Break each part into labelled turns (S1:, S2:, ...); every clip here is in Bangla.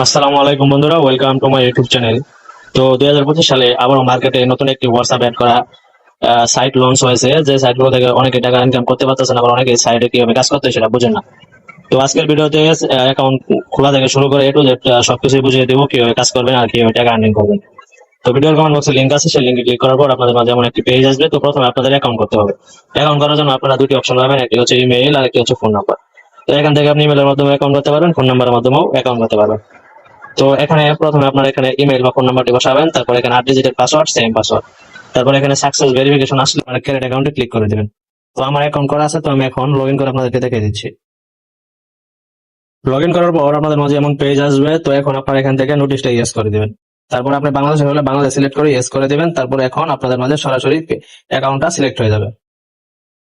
S1: আসসালামু আলাইকুম বন্ধুরা, welcome to my YouTube channel. তো 2025 সালে আবারও মার্কেটে নতুন একটি হোয়াটসঅ্যাপ অ্যাড করা সাইট লঞ্চ হয়েছে। যে সাইটগুলো থেকে অনেকে টাকা ইনকাম করতে পারতেছেন, আবার অনেকে সাইটে কিভাবে কাজ করতে হয় সেটা বুঝেন না। তো আজকের ভিডিওতে অ্যাকাউন্ট খোলা থেকে শুরু করে A to Z সবকিছু বুঝিয়ে দেবো, কিভাবে কাজ করবেন আর কিভাবে টাকা আর্নিং করবেন। তো ভিডিওর কমেন্ট বক্সে লিঙ্ক আছে, সেই লিঙ্কে ক্লিক করার পর আপনাদের মাঝে এমন একটি পেজ আসবে। তো প্রথমে আপনাদের অ্যাকাউন্ট করতে হবে। অ্যাকাউন্ট করার জন্য আপনারা দুটি অপশন পাবেন, একটি হচ্ছে ইমেইল আর একটি হচ্ছে ফোন নাম্বার। তো এখান থেকে আপনি ইমেলের মাধ্যমে অ্যাকাউন্ট করতে পারবেন, ফোন নাম্বারের মাধ্যমেও অ্যাকাউন্ট করতে পারবেন। তো এখানে প্রথমে আপনার এখানে ইমেল বা ফোন নাম্বারটি বসাবেন, তারপর এখানে 8 ডিজিটের পাসওয়ার্ড, সেম পাসওয়ার্ড। তারপর এখানে সাকসেস ভেরিফিকেশন আসলে আপনার ক্রেডিট অ্যাকাউন্টে ক্লিক করে দিবেন। তো আমার অ্যাকাউন্ট করা আছে, তো আমি এখন লগ ইন করে আপনাদেরকে দেখিয়ে দিচ্ছি। লগ ইন করার পর আপনাদের মাঝে এমন পেজ আসবে। তো এখন আপনারা এখান থেকে নোটিশটা ইয়েস করে দিবেন। তারপর আপনি বাংলাদেশে হলে বাংলাদেশ সিলেক্ট করে ইয়েস করে দিবেন। তারপর এখন আপনাদের মাঝে সরাসরি অ্যাকাউন্টটা সিলেক্ট হয়ে যাবে।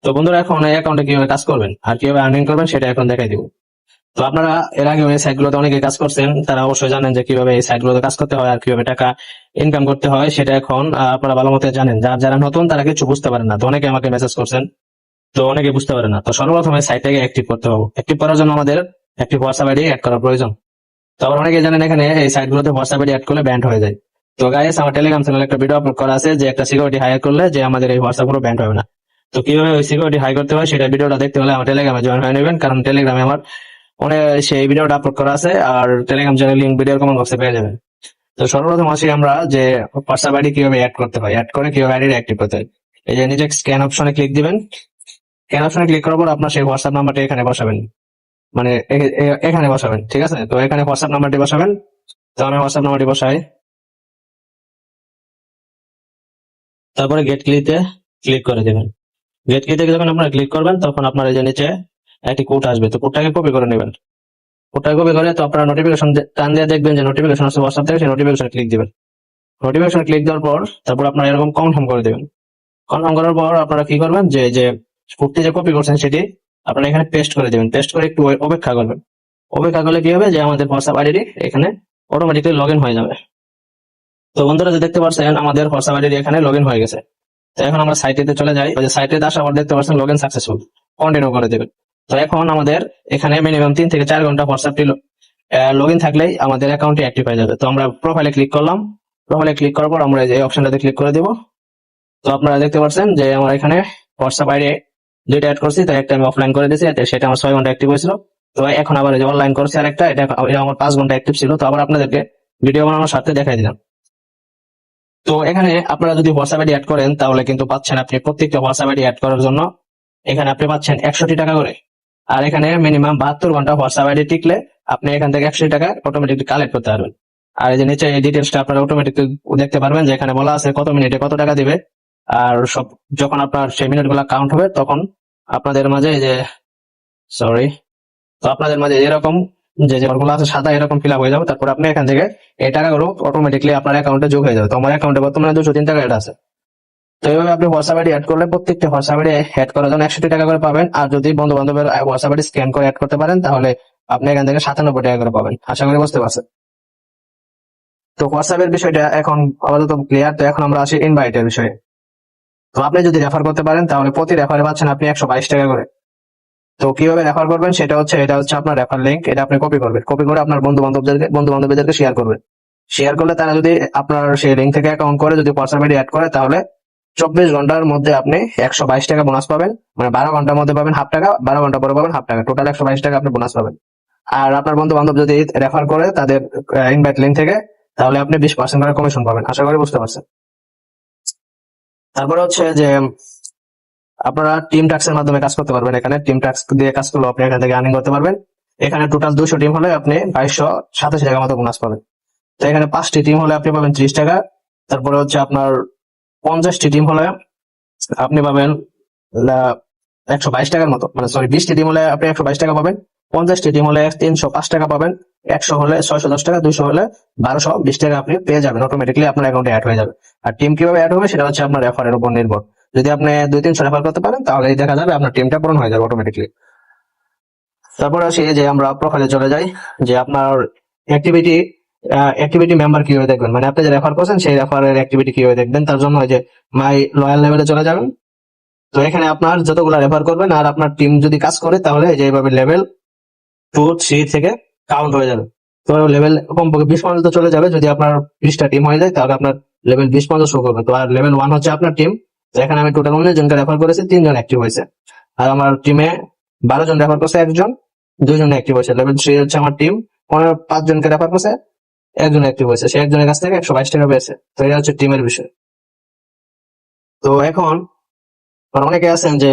S1: তো বন্ধুরা, এখন এই অ্যাকাউন্টে কিভাবে কাজ করবেন আর কিভাবে আর্নিং করবেন সেটা এখন দেখাই দিব। তো আপনারা এর আগে এই সাইটগুলোতে অনেকে কাজ করছেন, তারা অবশ্যই জানেন যে কিভাবে এই সাইটগুলোতে কাজ করতে হয় আর কিভাবে টাকা ইনকাম করতে হয় সেটা এখন আপনারা ভালো মতো জানেন। যারা নতুন তারা কিছু বুঝতে পারেন না, তো অনেকে আমাকে মেসেজ করছেন, তো অনেকে বুঝতে পারে না। তো সর্বপ্রথমে সাইটটাকে অ্যাক্টিভ করতে হবে। অ্যাক্টিভ করার জন্য আমাদের একটি হোয়াটসঅ্যাপ আইডি অ্যাড করার প্রয়োজন। তো আবার অনেকে জানেন এখানে এই সাইটগুলোতে হোয়াটসঅ্যাপ আইডি অ্যাড করলে ব্যান্ড হয়ে যায়। তো গাইস, আমার টেলিগ্রাম চ্যানেলে একটা ভিডিও আপলোড করা আছে যে একটা সিকিউরিটি হাই করলে যে আমাদের এই হোয়াটসঅ্যাপ গুলো ব্যান্ড হবে না। তো কিভাবে ওই সিকিউরিটি হাই করতে হয় সেটা ভিডিওটা দেখতে হলে আমার টেলিগ্রামে জয়েন হয়ে নেবেন, কারণ টেলিগ্রামে আমার অনেক সেই ভিডিওটা আপলোড করা আছে, আর টেলিগ্রাম চ্যানেল লিঙ্ক ভিডিওর কমেন্ট বক্সে পেয়ে যাবেন। তো সর্বপ্রথম আসি আমরা যে হোয়াটসঅ্যাপ আইডি কিভাবে অ্যাড করতে হয়, অ্যাড করে কিভাবে আইডি অ্যাক্টিভ করতে হয়। এই যে নিচে স্ক্যান অপশনে ক্লিক দিবেন। স্ক্যান অপশনে ক্লিক করার পর আপনার সেই হোয়াটসঅ্যাপ নাম্বারটা এখানে বসাবেন, মানে এখানে বসাবেন, ঠিক আছে? তো এখানে হোয়াটসঅ্যাপ নাম্বারটি বসাবেন। তো আমি হোয়াটসঅ্যাপ নাম্বারটি বসাই। তারপরে গেট ক্লিতে ক্লিক করে দেবেন। গেট ক্লিতে যখন আপনারা ক্লিক করবেন তখন আপনার এই যে নিচে একটি কোড আসবে, তো কোডটাকে কপি করে নেবেন। কোডটাকে কপি করে তো আপনারা নোটিফিকেশন টান দিয়ে দেখবেন যে নোটিফিকেশন আসছে হোয়াটসঅ্যাপ থেকে, সেই নোটিফিকেশন ক্লিক দিবেন। নোটিফিকেশন ক্লিক দেওয়ার পর তারপর আপনারা এরকম কনফার্ম করে দেবেন। কনফার্ম করার পর আপনারা কি করবেন, যে যে কোডটি যে কপি করছেন সেটি আপনারা এখানে পেস্ট করে দেবেন। পেস্ট করে একটু অপেক্ষা করবেন। অপেক্ষা করলে কি হবে, যে আমাদের হোয়াটসঅ্যাপ আইডি এখানে অটোমেটিক্যালি লগ ইন হয়ে যাবে। তো বন্ধুরা, যে দেখতে পাচ্ছেন আমাদের হোয়াটসঅ্যাপ আইডি এখানে লগ ইন হয়ে গেছে। তো এখন আমরা সাইটে চলে যাই। ওই যে সাইটে আসার পর দেখতে পাচ্ছেন লগ ইন সাকসেসফুল, কন্টিনিউ করে দেবেন। তো এখন আমাদের এখানে মিনিমাম 3 থেকে 4 ঘন্টা হোয়াটসঅ্যাপটি লগ ইন থাকলেই আমাদের অ্যাকাউন্টটি অ্যাক্টিভ হয়ে যাবে। তো আমরা প্রোফাইলে ক্লিক করলাম। প্রোফাইলে ক্লিক করার পর আমরা এই অপশনটাতে ক্লিক করে দেবো। তো আপনারা দেখতে পাচ্ছেন যে আমার এখানে হোয়াটসঅ্যাপ আইডি দুইটা অ্যাড করছি, তো একটা আমি অফলাইন করে দিয়েছি, সেটা আমার 6 ঘন্টা অ্যাক্টিভ হয়েছিল। তো এখন আবার এই যে অনলাইন করছি আর একটা, এটা আমার 5 ঘন্টা অ্যাক্টিভ ছিল। তো আবার আপনাদেরকে ভিডিও বানানোর সাথে দেখাই দিলাম। তো এখানে আপনারা যদি হোয়াটসঅ্যাপ আইডি অ্যাড করেন তাহলে কিন্তু পাচ্ছেন আপনি প্রত্যেকটা হোয়াটসঅ্যাপ আইডি অ্যাড করার জন্য এখানে আপনি পাচ্ছেন 100টি টাকা করে। আর এখানে মিনিমাম 72 ঘন্টা হোয়াটসঅ্যাপ আইডি টিকলে আপনি এখান থেকে 100 টাকা অটোমেটিকলি কালেক্ট করতে পারবেন। আর এই যে নিচে এই ডিটেলসটা আপনারা অটোমেটিকলি দেখতে পারবেন, যে এখানে বলা আছে কত মিনিটে কত টাকা দিবে। আর সব যখন আপনার সেই মিনিট গুলা কাউন্ট হবে তখন আপনাদের মাঝে এই যে সরি তো আপনাদের মাঝে এরকম যে যে ঘরগুলো আছে সাদা এরকম ফিল আপ হয়ে যাবে। তারপর আপনি এখান থেকে এই টাকাগুলো অটোমেটিকলি আপনার অ্যাকাউন্টে যোগ হয়ে যাবে। তো আমার অ্যাকাউন্টে বর্তমানে 203 টাকা এটা আছে। তো এইভাবে আপনি হোয়াটসঅ্যাপ আইডি অ্যাড করলে প্রত্যেকটা হোয়াটসঅ্যাপ আইডি অ্যাড করার জন্য 100 টাকা করে পাবেন। আর যদি বন্ধু বান্ধবের হোয়াটসঅ্যাপ আইডি স্ক্যান করে অ্যাড করতে পারেন তাহলে আপনি এখান থেকে 97 টাকা করে পাবেন। আশা করি বুঝতে পারছেন। তো হোয়াটসঅ্যাপের বিষয়টা এখন আপাতত ক্লিয়ার। তো এখন আমরা আসি ইনভাইটের বিষয়ে। তো আপনি যদি রেফার করতে পারেন তাহলে প্রতি রেফারে পাচ্ছেন আপনি 122 টাকা করে। তো কিভাবে রেফার করবেন এটা হচ্ছে আপনার রেফার লিংক। এটা আপনি কপি করবেন, কপি করে আপনার বন্ধু বান্ধবদেরকে শেয়ার করবেন। শেয়ার করলে তারা যদি আপনার সেই লিঙ্ক থেকে অ্যাকাউন্ট করে যদি হোয়াটসঅ্যাপ আইডি অ্যাড করে তাহলে 24 ঘন্টার মধ্যে আপনি 122 টাকা বোনাস পাবেন। মানে 12 ঘন্টার মধ্যে পাবেন হাফ টাকা, 12 ঘন্টা পরে পাবেন হাফ টাকা, টোটাল 122 টাকা আপনি বোনাস পাবেন। আর আপনার বন্ধু বান্ধব যদি রেফার করে তাদের ইনভাইট লিঙ্ক থেকে, তাহলে আপনি 20% করে কমিশন পাবেন। আশা করি বুঝতে পারছেন। তারপরে হচ্ছে যে আপনারা টিম টাস্কের মাধ্যমে কাজ করতে পারবেন। এখানে টিম টাস্ক দিয়ে কাজ করলে আপনি এখান থেকে আর্নিং করতে পারবেন। এখানে টোটাল 200 টিম হলে আপনি 2287 টাকা মতো বোনাস পাবেন। তো এখানে 5টি টিম হলে আপনি পাবেন 30 টাকা। তারপরে হচ্ছে আপনার 50টি টিম হলে আপনি পাবেন 122 টাকার মতো, মানে সরি 20টি টিম হলে আপনি 122 টাকা পাবেন। 50টি টিম হলে 305 টাকা পাবেন। 100 হলে 610 টাকা, 200 হলে 1220 টাকা আপনি পেয়ে যাবেন, অটোমেটিকলি আপনার অ্যাকাউন্টে অ্যাড হয়ে যাবে। আর টিম কিভাবে অ্যাড হবে সেটা হচ্ছে আপনার রেফারের উপর নির্ভর। যদি আপনি 2-300 রেফার করতে পারেন তাহলে দেখা যাবে আপনার টিমটা পূরণ হয়ে যাবে অটোমেটিকলি। তারপরে আসি যে আমরা প্রোফাইলে চলে যাই, যে আপনার অ্যাক্টিভিটি অ্যাক্টিভিটি মেম্বার কিভাবে দেখবেন, মানে আপনি যে রেফার করছেন সেই রেফারের অ্যাক্টিভিটি কিভাবে দেখবেন। তার জন্য যে মাই লয়াল লেভেলে চলে যাবেন। তো এখানে আপনার যতগুলো রেফার করবেন আর আপনার টিম যদি কাজ করে তাহলে যে এইভাবে লেভেল 2, 3 থেকে কাউন্ট হয়ে যাবে। তো লেভেল কমপক্ষে 20 পর্যন্ত চলে যাবে। যদি আপনার 20টা টিম হয়ে যায় তাহলে আপনার লেভেল 20 পর্যন্ত শো করবে। তো আর লেভেল 1 হচ্ছে আপনার টিম। তো এখানে আমি টোটাল 19 জনকে রেফার করেছি, 3 জন অ্যাক্টিভ হয়েছে। আর আমার টিমে 12 জন রেফার করছে, 1 জন, 2 জন অ্যাক্টিভ হয়েছে। লেভেল 3 হচ্ছে আমার টিম, 5 জনকে রেফার করছে, 1 জন অ্যাক্টিভ হয়েছে। সে একজনের কাছ থেকে 122 টাকা পেয়েছে। তো এটা হচ্ছে টিমের বিষয়। তো এখন অনেকে আছেন যে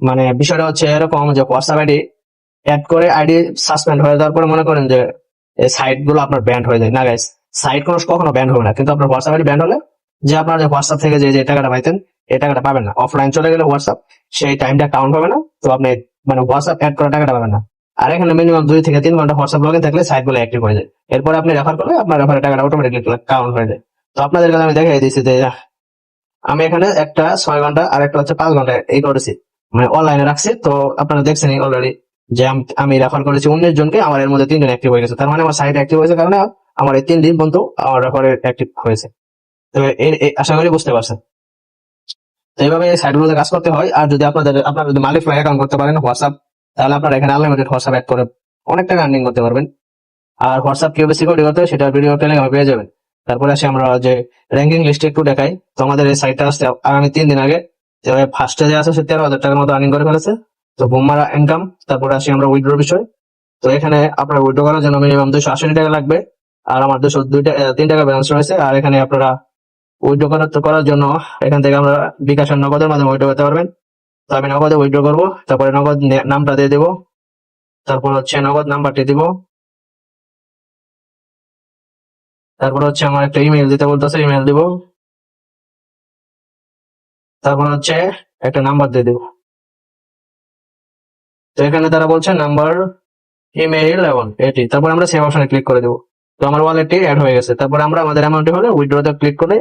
S1: মানে বিষয়টা হচ্ছে এরকম যে হোয়াটসঅ্যাপ আইডি অ্যাড করে আইডি সাসপেন্ড হয়ে যাওয়ার পরে মনে করেন যে এই সাইট গুলো আপনার ব্যান্ড হয়ে যায়। না গাইস, সাইট কখনো ব্যান্ড হবে না, কিন্তু আপনার হোয়াটসঅ্যাপ আইডি ব্যান্ড হলে যে আপনার যে হোয়াটসঅ্যাপ থেকে যে টাকাটা পাইতেন এই টাকাটা পাবেন না। অফলাইন চলে গেলে হোয়াটসঅ্যাপ সেই টাইমটা কাউন্ট হবে না। তো আপনি মানে হোয়াটসঅ্যাপ অ্যাড করা টাকাটা পাবেন না। আর এখানে মিনিমাম 2 থেকে 3 ঘন্টা হোয়াটসঅ্যাপ লগইন থাকলে সাইট গুলো অ্যাক্টিভ হয়ে যায়। এরপরে আপনি রেফার করলে আপনার রেফারের টাকাটা অটোমেটিকলি কাউন্ট হয়ে যায়। তো আপনাদের কাছে আমি দেখাই দিয়েছি যে আমি এখানে একটা 6 ঘন্টা আর একটা হচ্ছে 5 ঘন্টা এই করেছি, মানে অনলাইনে রাখছি। তো আপনারা দেখছেন অলরেডি যে আমি রেফার করেছি 19 জনকে, আমার এর মধ্যে 3 জন অ্যাক্টিভ হয়ে গেছে। তার মানে আমার সাইট অ্যাক্টিভ হয়েছে কারণে আমার এই 3 দিন পর্যন্ত আমার রেফারে অ্যাক্টিভ হয়েছে। তো আশা করি বুঝতে পারছেন। তো এইভাবে এই সাইটগুলোতে কাজ করতে হয়। আর যদি আপনারা যদি মালিক অ্যাকাউন্ট করতে পারেন হোয়াটসঅ্যাপ, তাহলে আপনারা এখানে আনলিমিটেড হোয়াটসঅ্যাপ অ্যাড করে অনেক টাকা আর্নিং করতে পারবেন। আর হোয়াটসঅ্যাপ কিভাবে সিকিউরিটি করতে হয় সেটা ভিডিও টেলিগ্রামে পেয়ে যাবেন। তারপরে আসি আমরা যে র্যাঙ্কিং লিস্টে একটু দেখাই। তো আমাদের এই সাইটটা আসছে আগামী 3 দিন আগে। ফার্স্টে যে আছে সে 13,000 টাকার মতো আর্নিং করে ফেলেছে। তো বুমমারা ইনকাম। তারপরে আসি আমরা উইথড্রোর বিষয়। তো এখানে আপনার উইথড্রো করার জন্য মিনিমাম 280 টাকা লাগবে। আর আমার 3 টাকা ব্যালেন্স রয়েছে। আর এখানে আপনারা উইথড্রো করার জন্য এখান থেকে আমরা বিকাশ আর নগদের মাধ্যমে উইথড্রো করতে পারবেন। তো আমি নগদে উইথড্রো করবো। তারপরে নগদ নামটা দিয়ে দেবো। তারপর হচ্ছে নগদ নাম্বারটি দিব। তারপর হচ্ছে আমার একটা ইমেল দিতে বলতেছে, ইমেল দিব। তারপর হচ্ছে একটা নাম্বার দিয়ে দিব। তো এখানে তারা বলছে নাম্বার, ইমেইল এবং এটি। তারপর আমরা সেভ অপশনে ক্লিক করে দেবো। তো আমার ওয়ালেটটি অ্যাড হয়ে গেছে। তারপর আমরা আমাদের অ্যামাউন্টটি হলে উইথড্রোতে ক্লিক করে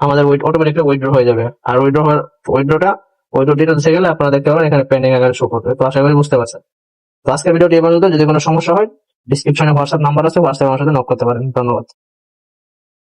S1: আমাদের অটোমেটিকলি উইথড্র হয়ে যাবে। আর উইথড্রো ডিটেলসে গেলে আপনারা দেখতে পাবেন এখানে পেন্ডিং আকারে শো করবে। তো আশা করি বুঝতে পারছেন। তো আজকের ভিডিওটি এই পর্যন্ত। যদি কোনো সমস্যা হয় ডিসক্রিপশনে হোয়াটসঅ্যাপ নাম্বার আছে, হোয়াটসঅ্যাপ আমার সাথে নক করতে পারেন। ধন্যবাদ।